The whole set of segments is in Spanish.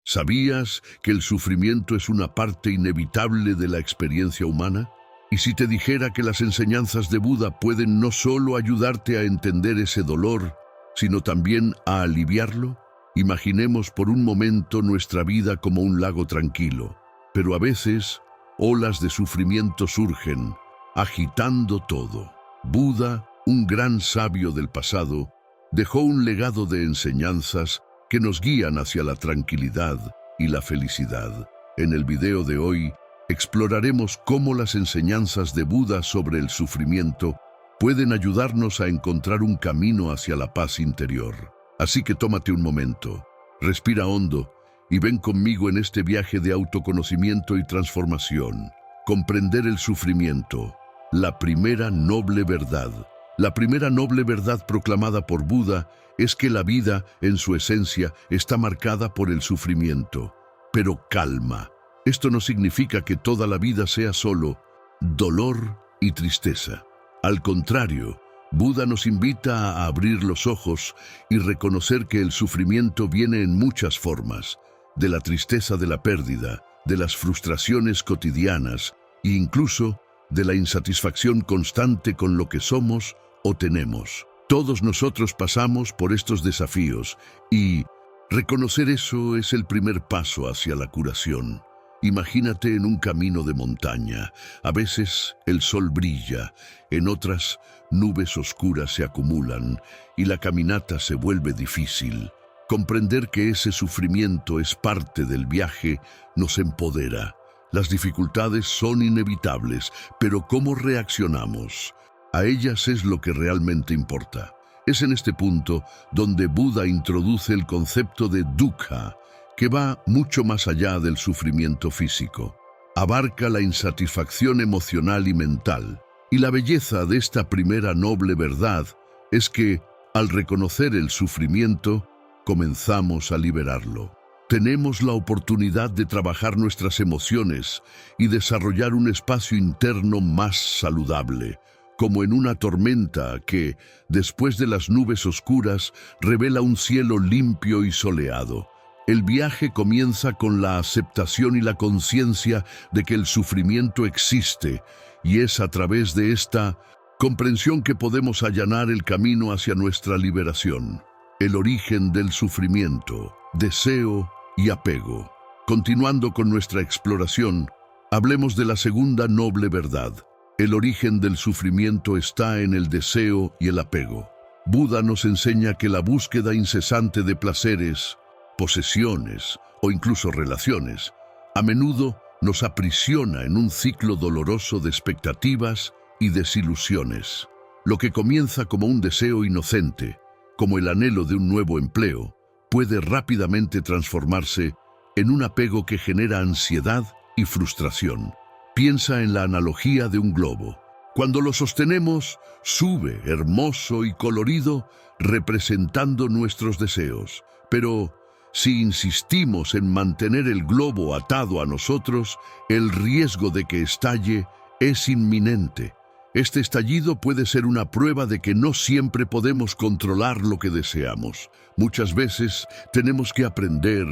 ¿Sabías que el sufrimiento es una parte inevitable de la experiencia humana? ¿Y si te dijera que las enseñanzas de Buda pueden no solo ayudarte a entender ese dolor, sino también a aliviarlo? Imaginemos por un momento nuestra vida como un lago tranquilo, pero a veces olas de sufrimiento surgen, agitando todo. Buda, un gran sabio del pasado, dejó un legado de enseñanzas que nos guían hacia la tranquilidad y la felicidad. En el video de hoy, exploraremos cómo las enseñanzas de Buda sobre el sufrimiento pueden ayudarnos a encontrar un camino hacia la paz interior. Así que tómate un momento, respira hondo y ven conmigo en este viaje de autoconocimiento y transformación. Comprender el sufrimiento, la primera noble verdad. La primera noble verdad proclamada por Buda es que la vida, en su esencia, está marcada por el sufrimiento. Pero calma, esto no significa que toda la vida sea solo dolor y tristeza. Al contrario, Buda nos invita a abrir los ojos y reconocer que el sufrimiento viene en muchas formas, de la tristeza de la pérdida, de las frustraciones cotidianas e incluso de la insatisfacción constante con lo que somos o tenemos. Todos nosotros pasamos por estos desafíos y reconocer eso es el primer paso hacia la curación. Imagínate en un camino de montaña. A veces el sol brilla, en otras nubes oscuras se acumulan y la caminata se vuelve difícil. Comprender que ese sufrimiento es parte del viaje nos empodera. Las dificultades son inevitables, pero ¿cómo reaccionamos a ellas es lo que realmente importa? Es en este punto donde Buda introduce el concepto de dukkha, que va mucho más allá del sufrimiento físico. Abarca la insatisfacción emocional y mental. Y la belleza de esta primera noble verdad es que, al reconocer el sufrimiento, comenzamos a liberarlo. Tenemos la oportunidad de trabajar nuestras emociones y desarrollar un espacio interno más saludable, como en una tormenta que, después de las nubes oscuras, revela un cielo limpio y soleado. El viaje comienza con la aceptación y la conciencia de que el sufrimiento existe, y es a través de esta comprensión que podemos allanar el camino hacia nuestra liberación. El origen del sufrimiento, deseo y apego. Continuando con nuestra exploración, hablemos de la segunda noble verdad. El origen del sufrimiento está en el deseo y el apego. Buda nos enseña que la búsqueda incesante de placeres, posesiones o incluso relaciones, a menudo nos aprisiona en un ciclo doloroso de expectativas y desilusiones. Lo que comienza como un deseo inocente, como el anhelo de un nuevo empleo, puede rápidamente transformarse en un apego que genera ansiedad y frustración. Piensa en la analogía de un globo. Cuando lo sostenemos, sube hermoso y colorido, representando nuestros deseos. Pero si insistimos en mantener el globo atado a nosotros, el riesgo de que estalle es inminente. Este estallido puede ser una prueba de que no siempre podemos controlar lo que deseamos. Muchas veces tenemos que aprender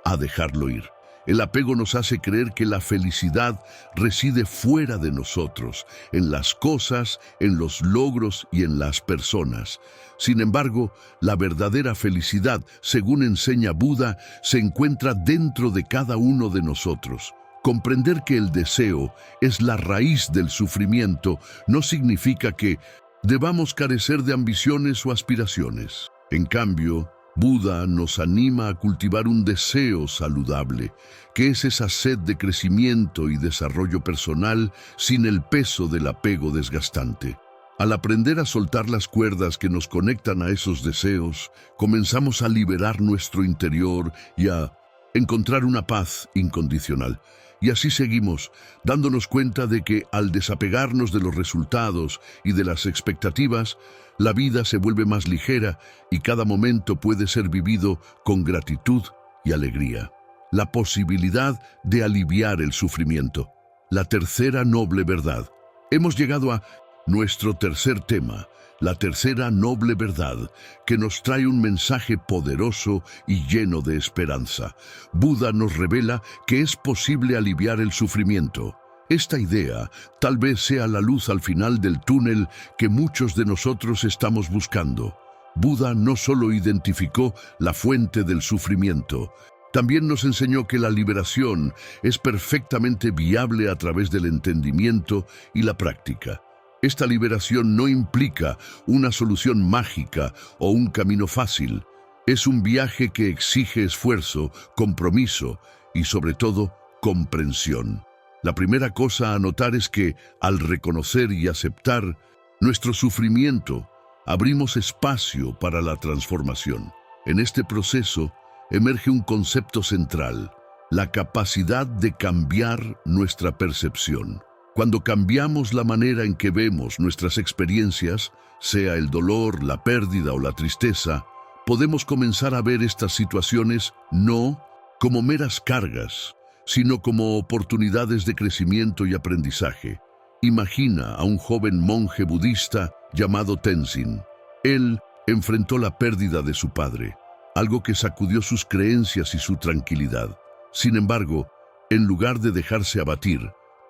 a dejarlo ir. El apego nos hace creer que la felicidad reside fuera de nosotros, en las cosas, en los logros y en las personas. Sin embargo, la verdadera felicidad, según enseña Buda, se encuentra dentro de cada uno de nosotros. Comprender que el deseo es la raíz del sufrimiento no significa que debamos carecer de ambiciones o aspiraciones. En cambio, Buda nos anima a cultivar un deseo saludable, que es esa sed de crecimiento y desarrollo personal sin el peso del apego desgastante. Al aprender a soltar las cuerdas que nos conectan a esos deseos, comenzamos a liberar nuestro interior y a encontrar una paz incondicional. Y así seguimos, dándonos cuenta de que al desapegarnos de los resultados y de las expectativas, la vida se vuelve más ligera y cada momento puede ser vivido con gratitud y alegría. La posibilidad de aliviar el sufrimiento. La tercera noble verdad. Hemos llegado a Nuestro tercer tema, la tercera noble verdad, que nos trae un mensaje poderoso y lleno de esperanza. Buda nos revela que es posible aliviar el sufrimiento. Esta idea tal vez sea la luz al final del túnel que muchos de nosotros estamos buscando. Buda no solo identificó la fuente del sufrimiento, también nos enseñó que la liberación es perfectamente viable a través del entendimiento y la práctica. Esta liberación no implica una solución mágica o un camino fácil. Es un viaje que exige esfuerzo, compromiso y, sobre todo, comprensión. La primera cosa a notar es que, al reconocer y aceptar nuestro sufrimiento, abrimos espacio para la transformación. En este proceso emerge un concepto central: la capacidad de cambiar nuestra percepción. Cuando cambiamos la manera en que vemos nuestras experiencias, sea el dolor, la pérdida o la tristeza, podemos comenzar a ver estas situaciones no como meras cargas, sino como oportunidades de crecimiento y aprendizaje. Imagina a un joven monje budista llamado Tenzin. Él enfrentó la pérdida de su padre, algo que sacudió sus creencias y su tranquilidad. Sin embargo, en lugar de dejarse abatir,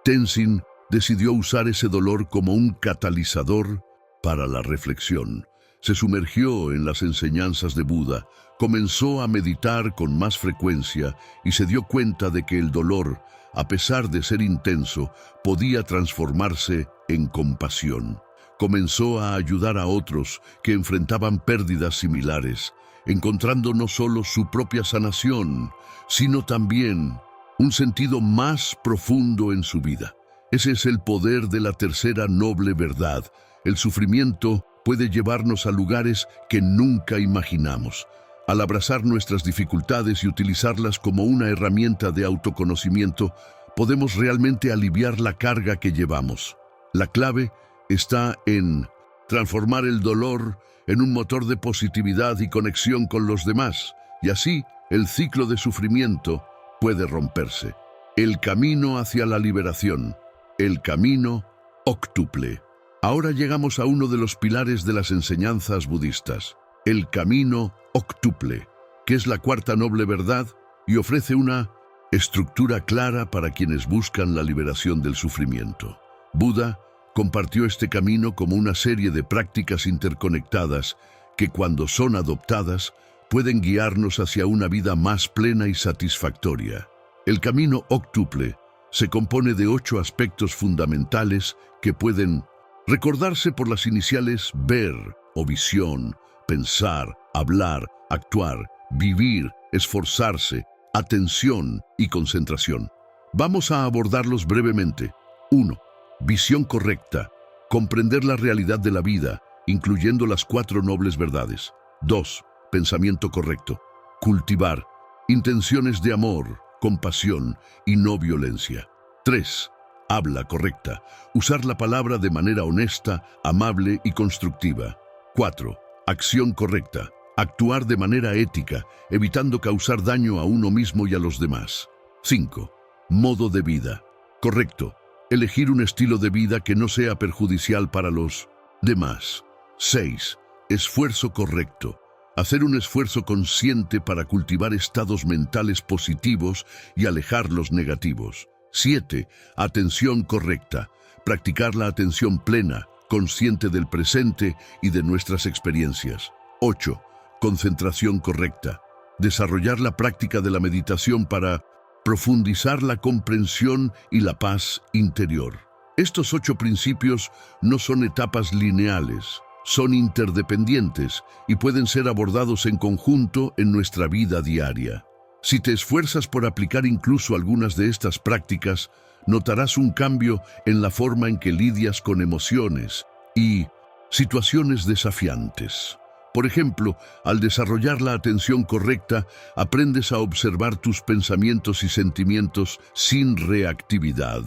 Tenzin decidió usar ese dolor como un catalizador para la reflexión. Se sumergió en las enseñanzas de Buda, comenzó a meditar con más frecuencia y se dio cuenta de que el dolor, a pesar de ser intenso, podía transformarse en compasión. Comenzó a ayudar a otros que enfrentaban pérdidas similares, encontrando no solo su propia sanación, sino también un sentido más profundo en su vida. Ese es el poder de la tercera noble verdad. El sufrimiento puede llevarnos a lugares que nunca imaginamos. Al abrazar nuestras dificultades y utilizarlas como una herramienta de autoconocimiento, podemos realmente aliviar la carga que llevamos. La clave está en transformar el dolor en un motor de positividad y conexión con los demás, y así el ciclo de sufrimiento puede romperse. El camino hacia la liberación. El camino óctuple. Ahora llegamos a uno de los pilares de las enseñanzas budistas, el camino óctuple, que es la cuarta noble verdad y ofrece una estructura clara para quienes buscan la liberación del sufrimiento. Buda compartió este camino como una serie de prácticas interconectadas que, cuando son adoptadas, pueden guiarnos hacia una vida más plena y satisfactoria. El camino óctuple se compone de 8 aspectos fundamentales que pueden recordarse por las iniciales ver o visión, pensar, hablar, actuar, vivir, esforzarse, atención y concentración. Vamos a abordarlos brevemente. 1. Visión correcta. Comprender la realidad de la vida, incluyendo las 4 nobles verdades. 2. Pensamiento correcto. Cultivar intenciones de amor, compasión y no violencia. 3. Habla correcta. Usar la palabra de manera honesta, amable y constructiva. 4. Acción correcta. Actuar de manera ética, evitando causar daño a uno mismo y a los demás. 5. Modo de vida. Correcto. Elegir un estilo de vida que no sea perjudicial para los demás. 6. Esfuerzo correcto. Hacer un esfuerzo consciente para cultivar estados mentales positivos y alejar los negativos. 7. Atención correcta. Practicar la atención plena, consciente del presente y de nuestras experiencias. 8. Concentración correcta. Desarrollar la práctica de la meditación para profundizar la comprensión y la paz interior. Estos 8 principios no son etapas lineales, son interdependientes y pueden ser abordados en conjunto en nuestra vida diaria. Si te esfuerzas por aplicar incluso algunas de estas prácticas, notarás un cambio en la forma en que lidias con emociones y situaciones desafiantes. Por ejemplo, al desarrollar la atención correcta, aprendes a observar tus pensamientos y sentimientos sin reactividad,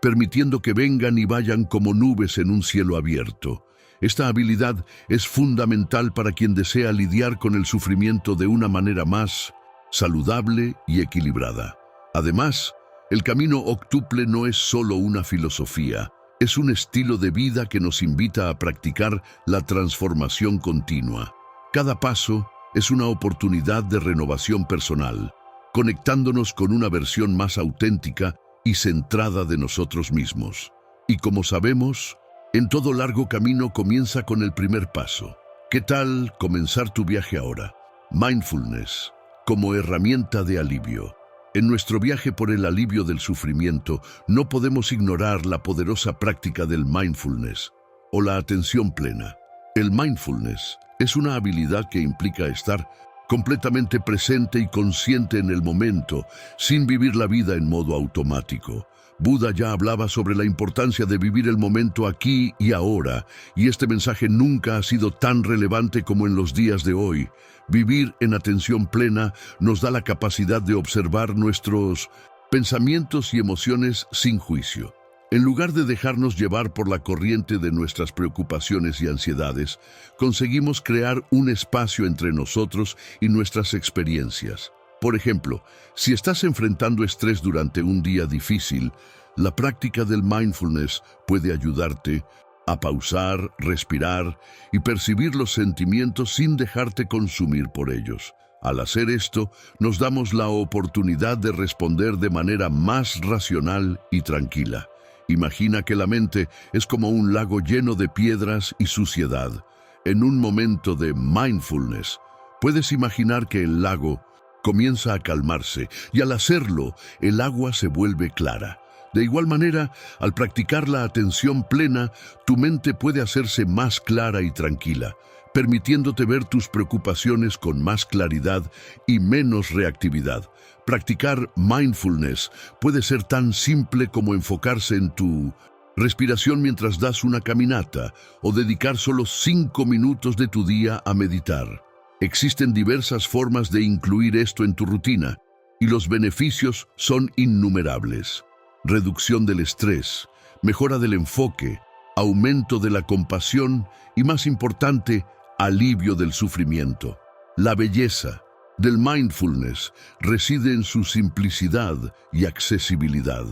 permitiendo que vengan y vayan como nubes en un cielo abierto. Esta habilidad es fundamental para quien desea lidiar con el sufrimiento de una manera más saludable y equilibrada. Además, el camino óctuple no es solo una filosofía, Es un estilo de vida que nos invita a practicar la transformación continua. Cada paso es una oportunidad de renovación personal, conectándonos con una versión más auténtica y centrada de nosotros mismos. Y como sabemos, en todo largo camino comienza con el primer paso. ¿Qué tal comenzar tu viaje ahora? Mindfulness, como herramienta de alivio. En nuestro viaje por el alivio del sufrimiento, no podemos ignorar la poderosa práctica del mindfulness, o la atención plena. El mindfulness es una habilidad que implica estar completamente presente y consciente en el momento, sin vivir la vida en modo automático. Buda ya hablaba sobre la importancia de vivir el momento aquí y ahora, y este mensaje nunca ha sido tan relevante como en los días de hoy. Vivir en atención plena nos da la capacidad de observar nuestros pensamientos y emociones sin juicio. En lugar de dejarnos llevar por la corriente de nuestras preocupaciones y ansiedades, conseguimos crear un espacio entre nosotros y nuestras experiencias. Por ejemplo, si estás enfrentando estrés durante un día difícil, la práctica del mindfulness puede ayudarte a pausar, respirar y percibir los sentimientos sin dejarte consumir por ellos. Al hacer esto, nos damos la oportunidad de responder de manera más racional y tranquila. Imagina que la mente es como un lago lleno de piedras y suciedad. En un momento de mindfulness, puedes imaginar que el lago comienza a calmarse y al hacerlo, el agua se vuelve clara. De igual manera, al practicar la atención plena, tu mente puede hacerse más clara y tranquila, permitiéndote ver tus preocupaciones con más claridad y menos reactividad. Practicar mindfulness puede ser tan simple como enfocarse en tu respiración mientras das una caminata o dedicar solo 5 minutos de tu día a meditar. Existen diversas formas de incluir esto en tu rutina y los beneficios son innumerables. Reducción del estrés, mejora del enfoque, aumento de la compasión y, más importante, alivio del sufrimiento. La belleza del mindfulness reside en su simplicidad y accesibilidad.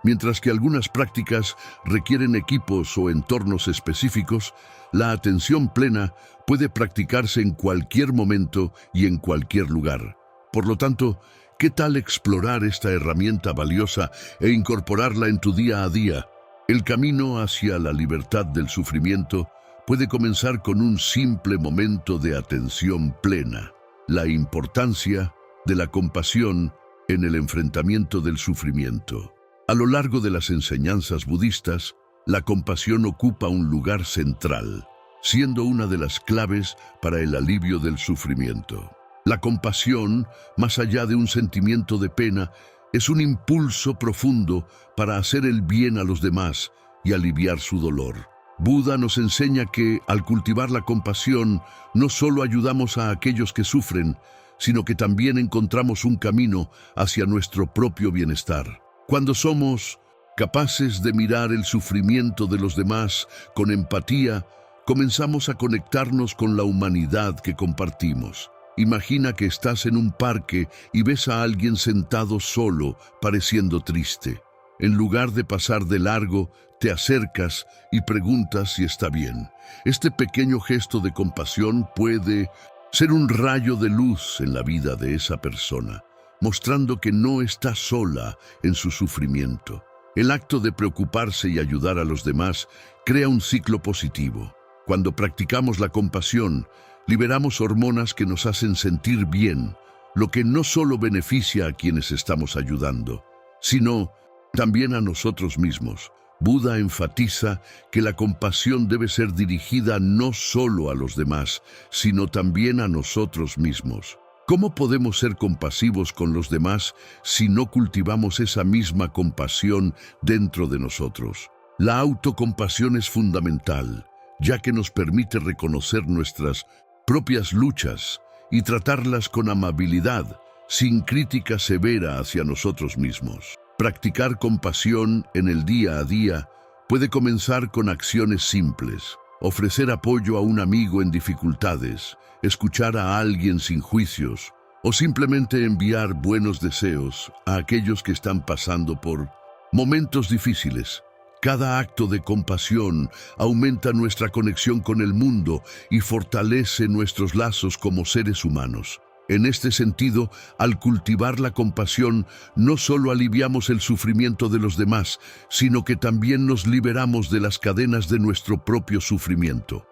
Mientras que algunas prácticas requieren equipos o entornos específicos, la atención plena puede practicarse en cualquier momento y en cualquier lugar. Por lo tanto, ¿qué tal explorar esta herramienta valiosa e incorporarla en tu día a día? El camino hacia la libertad del sufrimiento puede comenzar con un simple momento de atención plena. La importancia de la compasión en el enfrentamiento del sufrimiento. A lo largo de las enseñanzas budistas, la compasión ocupa un lugar central, siendo una de las claves para el alivio del sufrimiento. La compasión, más allá de un sentimiento de pena, es un impulso profundo para hacer el bien a los demás y aliviar su dolor. Buda nos enseña que, al cultivar la compasión, no solo ayudamos a aquellos que sufren, sino que también encontramos un camino hacia nuestro propio bienestar. Cuando somos capaces de mirar el sufrimiento de los demás con empatía, comenzamos a conectarnos con la humanidad que compartimos. Imagina que estás en un parque y ves a alguien sentado solo, pareciendo triste. En lugar de pasar de largo, te acercas y preguntas si está bien. Este pequeño gesto de compasión puede ser un rayo de luz en la vida de esa persona, mostrando que no está sola en su sufrimiento. El acto de preocuparse y ayudar a los demás crea un ciclo positivo. Cuando practicamos la compasión, liberamos hormonas que nos hacen sentir bien, lo que no solo beneficia a quienes estamos ayudando, sino también a nosotros mismos. Buda enfatiza que la compasión debe ser dirigida no solo a los demás, sino también a nosotros mismos. ¿Cómo podemos ser compasivos con los demás si no cultivamos esa misma compasión dentro de nosotros? La autocompasión es fundamental, ya que nos permite reconocer nuestras propias luchas y tratarlas con amabilidad, sin crítica severa hacia nosotros mismos. Practicar compasión en el día a día puede comenzar con acciones simples: ofrecer apoyo a un amigo en dificultades, escuchar a alguien sin juicios, o simplemente enviar buenos deseos a aquellos que están pasando por momentos difíciles. Cada acto de compasión aumenta nuestra conexión con el mundo y fortalece nuestros lazos como seres humanos. En este sentido, al cultivar la compasión, no solo aliviamos el sufrimiento de los demás, sino que también nos liberamos de las cadenas de nuestro propio sufrimiento.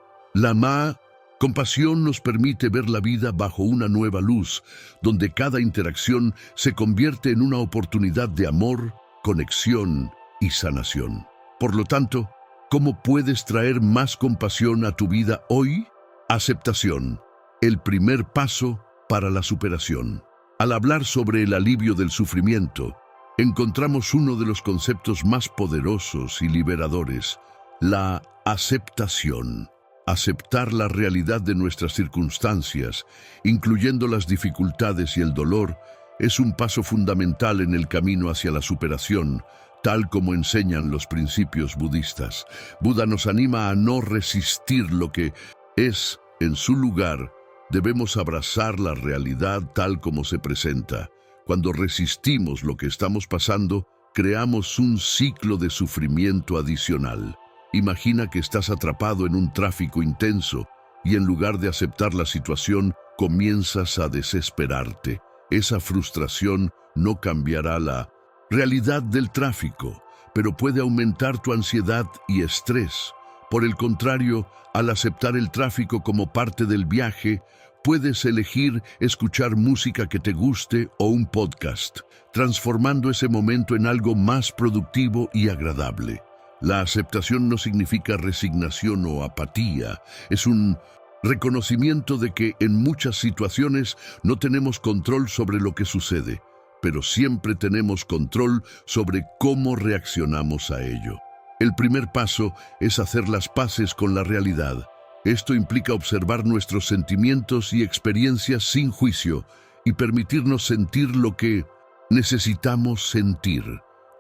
Compasión nos permite ver la vida bajo una nueva luz, donde cada interacción se convierte en una oportunidad de amor, conexión y sanación. Por lo tanto, ¿cómo puedes traer más compasión a tu vida hoy? Aceptación, el primer paso para la superación. Al hablar sobre el alivio del sufrimiento, encontramos uno de los conceptos más poderosos y liberadores, la aceptación. Aceptar la realidad de nuestras circunstancias, incluyendo las dificultades y el dolor, es un paso fundamental en el camino hacia la superación, tal como enseñan los principios budistas. Buda nos anima a no resistir lo que es. En su lugar, debemos abrazar la realidad tal como se presenta. Cuando resistimos lo que estamos pasando, creamos un ciclo de sufrimiento adicional. Imagina que estás atrapado en un tráfico intenso y en lugar de aceptar la situación, comienzas a desesperarte. Esa frustración no cambiará la realidad del tráfico, pero puede aumentar tu ansiedad y estrés. Por el contrario, al aceptar el tráfico como parte del viaje, puedes elegir escuchar música que te guste o un podcast, transformando ese momento en algo más productivo y agradable. La aceptación no significa resignación o apatía, es un reconocimiento de que en muchas situaciones no tenemos control sobre lo que sucede, pero siempre tenemos control sobre cómo reaccionamos a ello. El primer paso es hacer las paces con la realidad. Esto implica observar nuestros sentimientos y experiencias sin juicio y permitirnos sentir lo que necesitamos sentir.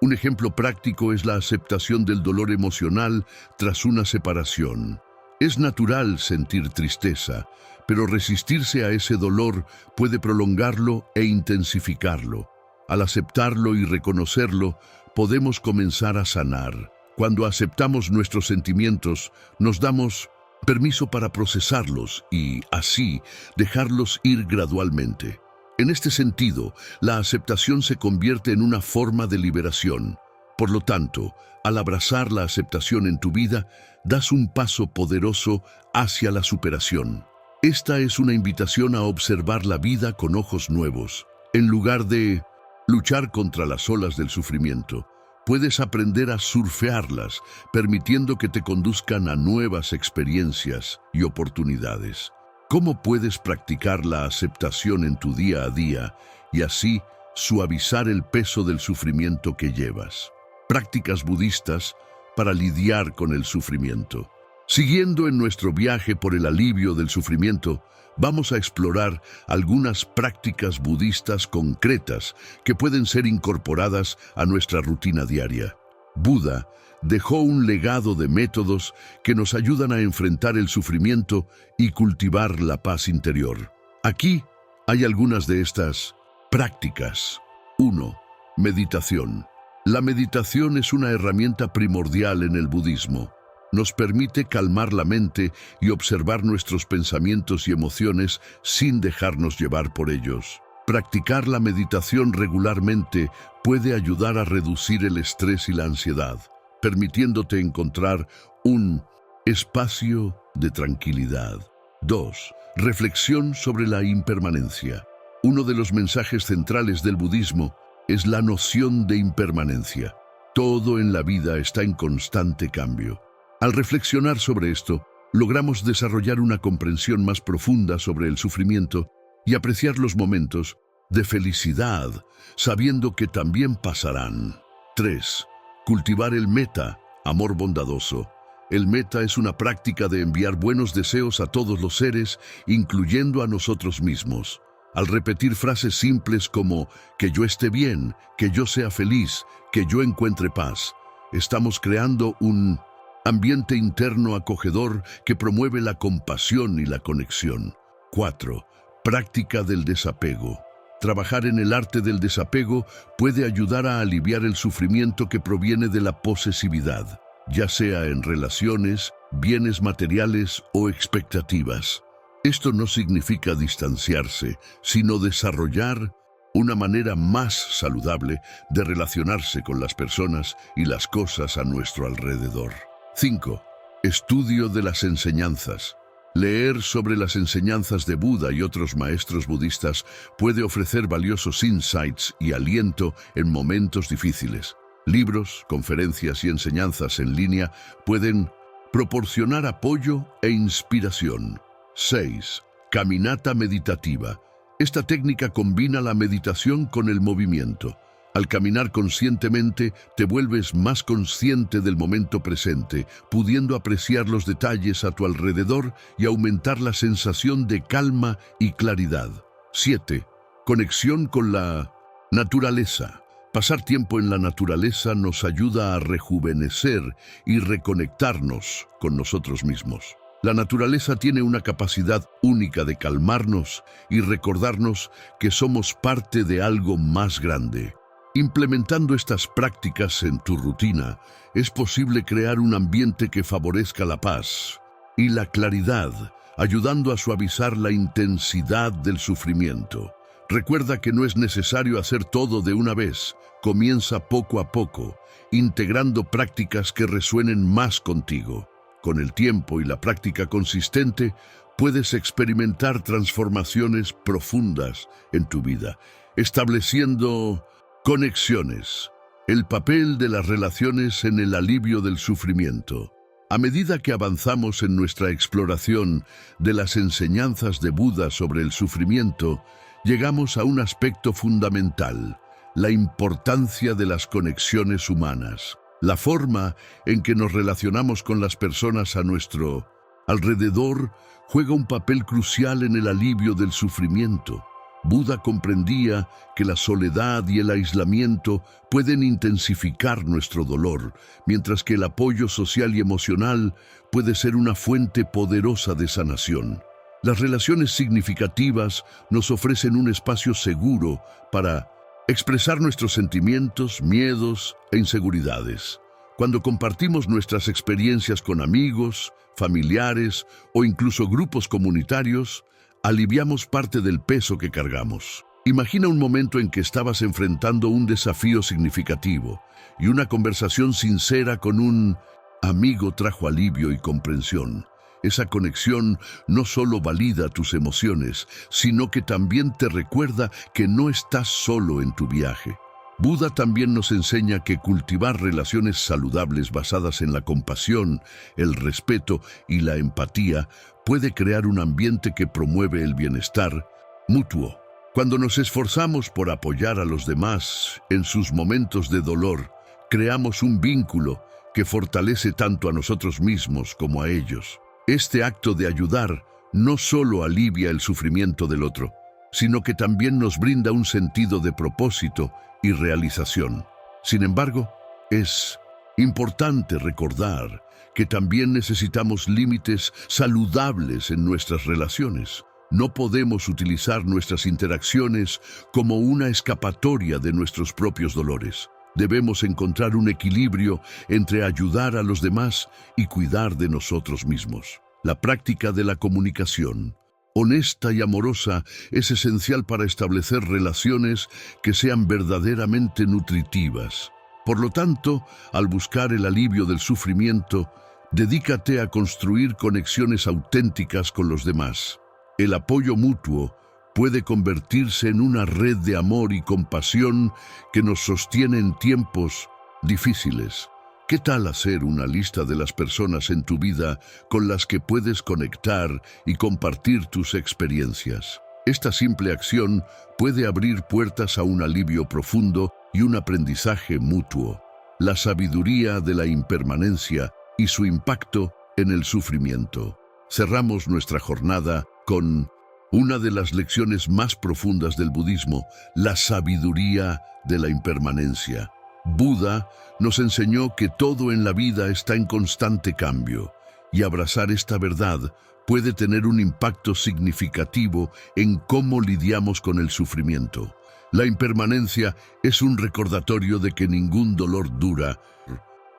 Un ejemplo práctico es la aceptación del dolor emocional tras una separación. Es natural sentir tristeza, pero resistirse a ese dolor puede prolongarlo e intensificarlo. Al aceptarlo y reconocerlo, podemos comenzar a sanar. Cuando aceptamos nuestros sentimientos, nos damos permiso para procesarlos y, así, dejarlos ir gradualmente. En este sentido, la aceptación se convierte en una forma de liberación. Por lo tanto, al abrazar la aceptación en tu vida, das un paso poderoso hacia la superación. Esta es una invitación a observar la vida con ojos nuevos. En lugar de luchar contra las olas del sufrimiento, puedes aprender a surfearlas, permitiendo que te conduzcan a nuevas experiencias y oportunidades. ¿Cómo puedes practicar la aceptación en tu día a día y así suavizar el peso del sufrimiento que llevas? Prácticas budistas para lidiar con el sufrimiento. Siguiendo en nuestro viaje por el alivio del sufrimiento, vamos a explorar algunas prácticas budistas concretas que pueden ser incorporadas a nuestra rutina diaria. Buda dejó un legado de métodos que nos ayudan a enfrentar el sufrimiento y cultivar la paz interior. Aquí hay algunas de estas prácticas. 1. Meditación. La meditación es una herramienta primordial en el budismo. Nos permite calmar la mente y observar nuestros pensamientos y emociones sin dejarnos llevar por ellos. Practicar la meditación regularmente puede ayudar a reducir el estrés y la ansiedad, permitiéndote encontrar un espacio de tranquilidad. 2. Reflexión sobre la impermanencia. Uno de los mensajes centrales del budismo es la noción de impermanencia. Todo en la vida está en constante cambio. Al reflexionar sobre esto, logramos desarrollar una comprensión más profunda sobre el sufrimiento y apreciar los momentos de felicidad, sabiendo que también pasarán. 3. Cultivar el metta, amor bondadoso. El metta es una práctica de enviar buenos deseos a todos los seres, incluyendo a nosotros mismos. Al repetir frases simples como que yo esté bien, que yo sea feliz, que yo encuentre paz, estamos creando un ambiente interno acogedor que promueve la compasión y la conexión. 4. Práctica del desapego. Trabajar en el arte del desapego puede ayudar a aliviar el sufrimiento que proviene de la posesividad. ya sea en relaciones, bienes materiales o expectativas. Esto no significa distanciarse, sino desarrollar una manera más saludable de relacionarse con las personas y las cosas a nuestro alrededor. 5. Estudio de las enseñanzas. Leer sobre las enseñanzas de Buda y otros maestros budistas puede ofrecer valiosos insights y aliento en momentos difíciles. Libros, conferencias y enseñanzas en línea pueden proporcionar apoyo e inspiración. 6. Caminata meditativa. Esta técnica combina la meditación con el movimiento. Al caminar conscientemente, te vuelves más consciente del momento presente, pudiendo apreciar los detalles a tu alrededor y aumentar la sensación de calma y claridad. 7. Conexión con la naturaleza. Pasar tiempo en la naturaleza nos ayuda a rejuvenecer y reconectarnos con nosotros mismos. La naturaleza tiene una capacidad única de calmarnos y recordarnos que somos parte de algo más grande. Implementando estas prácticas en tu rutina, es posible crear un ambiente que favorezca la paz y la claridad, ayudando a suavizar la intensidad del sufrimiento. Recuerda que no es necesario hacer todo de una vez. Comienza poco a poco, integrando prácticas que resuenen más contigo. Con el tiempo y la práctica consistente, puedes experimentar transformaciones profundas en tu vida, estableciendo conexiones. El papel de las relaciones en el alivio del sufrimiento. A medida que avanzamos en nuestra exploración de las enseñanzas de Buda sobre el sufrimiento, llegamos a un aspecto fundamental: la importancia de las conexiones humanas. La forma en que nos relacionamos con las personas a nuestro alrededor juega un papel crucial en el alivio del sufrimiento. Buda comprendía que la soledad y el aislamiento pueden intensificar nuestro dolor, mientras que el apoyo social y emocional puede ser una fuente poderosa de sanación. Las relaciones significativas nos ofrecen un espacio seguro para expresar nuestros sentimientos, miedos e inseguridades. Cuando compartimos nuestras experiencias con amigos, familiares o incluso grupos comunitarios, aliviamos parte del peso que cargamos. Imagina un momento en que estabas enfrentando un desafío significativo y una conversación sincera con un amigo trajo alivio y comprensión. Esa conexión no solo valida tus emociones, sino que también te recuerda que no estás solo en tu viaje. Buda también nos enseña que cultivar relaciones saludables basadas en la compasión, el respeto y la empatía puede crear un ambiente que promueve el bienestar mutuo. Cuando nos esforzamos por apoyar a los demás en sus momentos de dolor, creamos un vínculo que fortalece tanto a nosotros mismos como a ellos. Este acto de ayudar no solo alivia el sufrimiento del otro, sino que también nos brinda un sentido de propósito y realización. Sin embargo, es importante recordar que también necesitamos límites saludables en nuestras relaciones. No podemos utilizar nuestras interacciones como una escapatoria de nuestros propios dolores. Debemos encontrar un equilibrio entre ayudar a los demás y cuidar de nosotros mismos. La práctica de la comunicación honesta y amorosa es esencial para establecer relaciones que sean verdaderamente nutritivas. Por lo tanto, al buscar el alivio del sufrimiento, dedícate a construir conexiones auténticas con los demás. El apoyo mutuo puede convertirse en una red de amor y compasión que nos sostiene en tiempos difíciles. ¿Qué tal hacer una lista de las personas en tu vida con las que puedes conectar y compartir tus experiencias? Esta simple acción puede abrir puertas a un alivio profundo y un aprendizaje mutuo. La sabiduría de la impermanencia y su impacto en el sufrimiento. Cerramos nuestra jornada con una de las lecciones más profundas del budismo, la sabiduría de la impermanencia. Buda nos enseñó que todo en la vida está en constante cambio, y abrazar esta verdad puede tener un impacto significativo en cómo lidiamos con el sufrimiento. La impermanencia es un recordatorio de que ningún dolor dura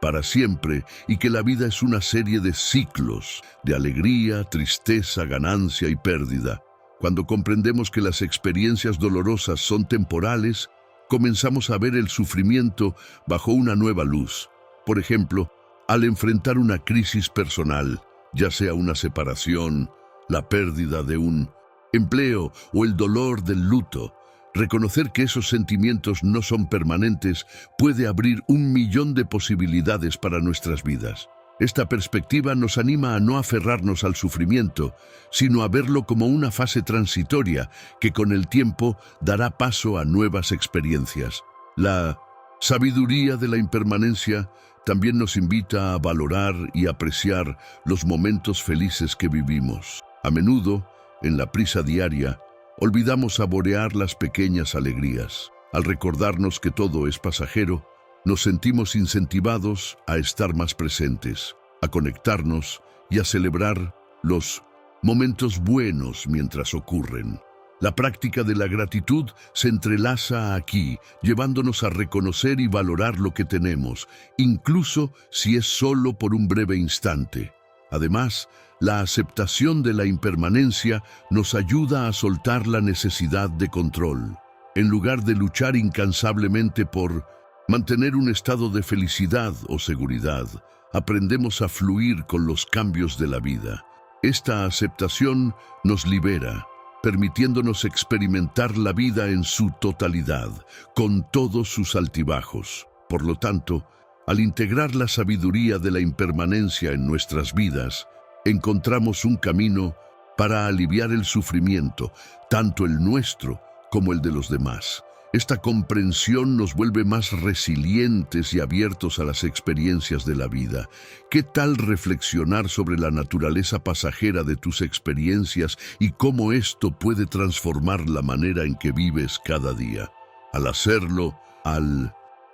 para siempre y que la vida es una serie de ciclos, de alegría, tristeza, ganancia y pérdida. Cuando comprendemos que las experiencias dolorosas son temporales, comenzamos a ver el sufrimiento bajo una nueva luz. Por ejemplo, al enfrentar una crisis personal, ya sea una separación, la pérdida de un empleo o el dolor del luto, reconocer que esos sentimientos no son permanentes puede abrir 1.000.000 de posibilidades para nuestras vidas. Esta perspectiva nos anima a no aferrarnos al sufrimiento, sino a verlo como una fase transitoria que con el tiempo dará paso a nuevas experiencias. La sabiduría de la impermanencia también nos invita a valorar y apreciar los momentos felices que vivimos. A menudo, en la prisa diaria, olvidamos saborear las pequeñas alegrías. Al recordarnos que todo es pasajero, nos sentimos incentivados a estar más presentes, a conectarnos y a celebrar los momentos buenos mientras ocurren. La práctica de la gratitud se entrelaza aquí, llevándonos a reconocer y valorar lo que tenemos, incluso si es solo por un breve instante. Además, la aceptación de la impermanencia nos ayuda a soltar la necesidad de control. En lugar de luchar incansablemente por mantener un estado de felicidad o seguridad, aprendemos a fluir con los cambios de la vida. Esta aceptación nos libera, permitiéndonos experimentar la vida en su totalidad, con todos sus altibajos. Por lo tanto, al integrar la sabiduría de la impermanencia en nuestras vidas, encontramos un camino para aliviar el sufrimiento, tanto el nuestro como el de los demás. Esta comprensión nos vuelve más resilientes y abiertos a las experiencias de la vida. ¿Qué tal reflexionar sobre la naturaleza pasajera de tus experiencias y cómo esto puede transformar la manera en que vives cada día? Al hacerlo,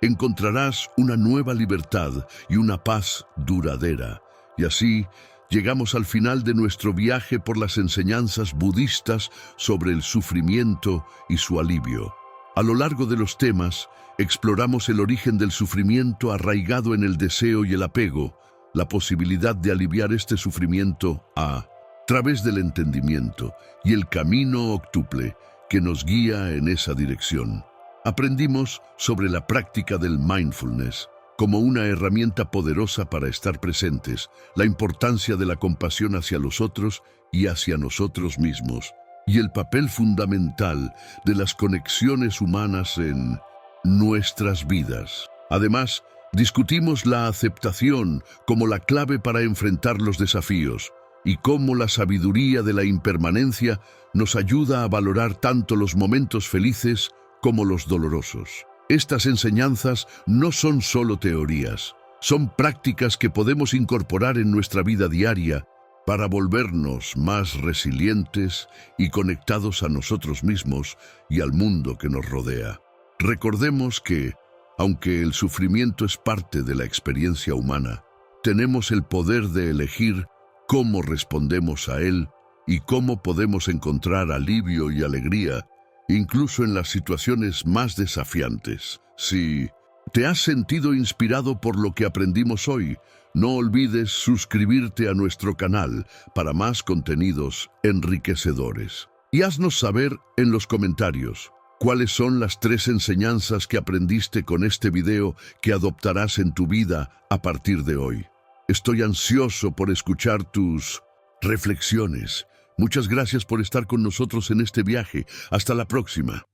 encontrarás una nueva libertad y una paz duradera. Y así, llegamos al final de nuestro viaje por las enseñanzas budistas sobre el sufrimiento y su alivio. A lo largo de los temas, exploramos el origen del sufrimiento arraigado en el deseo y el apego, la posibilidad de aliviar este sufrimiento a través del entendimiento y el camino octuple que nos guía en esa dirección. Aprendimos sobre la práctica del mindfulness como una herramienta poderosa para estar presentes, la importancia de la compasión hacia los otros y hacia nosotros mismos, y el papel fundamental de las conexiones humanas en nuestras vidas. Además, discutimos la aceptación como la clave para enfrentar los desafíos y cómo la sabiduría de la impermanencia nos ayuda a valorar tanto los momentos felices como los dolorosos. Estas enseñanzas no son solo teorías, son prácticas que podemos incorporar en nuestra vida diaria para volvernos más resilientes y conectados a nosotros mismos y al mundo que nos rodea. Recordemos que, aunque el sufrimiento es parte de la experiencia humana, tenemos el poder de elegir cómo respondemos a él y cómo podemos encontrar alivio y alegría, incluso en las situaciones más desafiantes. Si te has sentido inspirado por lo que aprendimos hoy, no olvides suscribirte a nuestro canal para más contenidos enriquecedores. Y haznos saber en los comentarios cuáles son las 3 enseñanzas que aprendiste con este video que adoptarás en tu vida a partir de hoy. Estoy ansioso por escuchar tus reflexiones. Muchas gracias por estar con nosotros en este viaje. Hasta la próxima.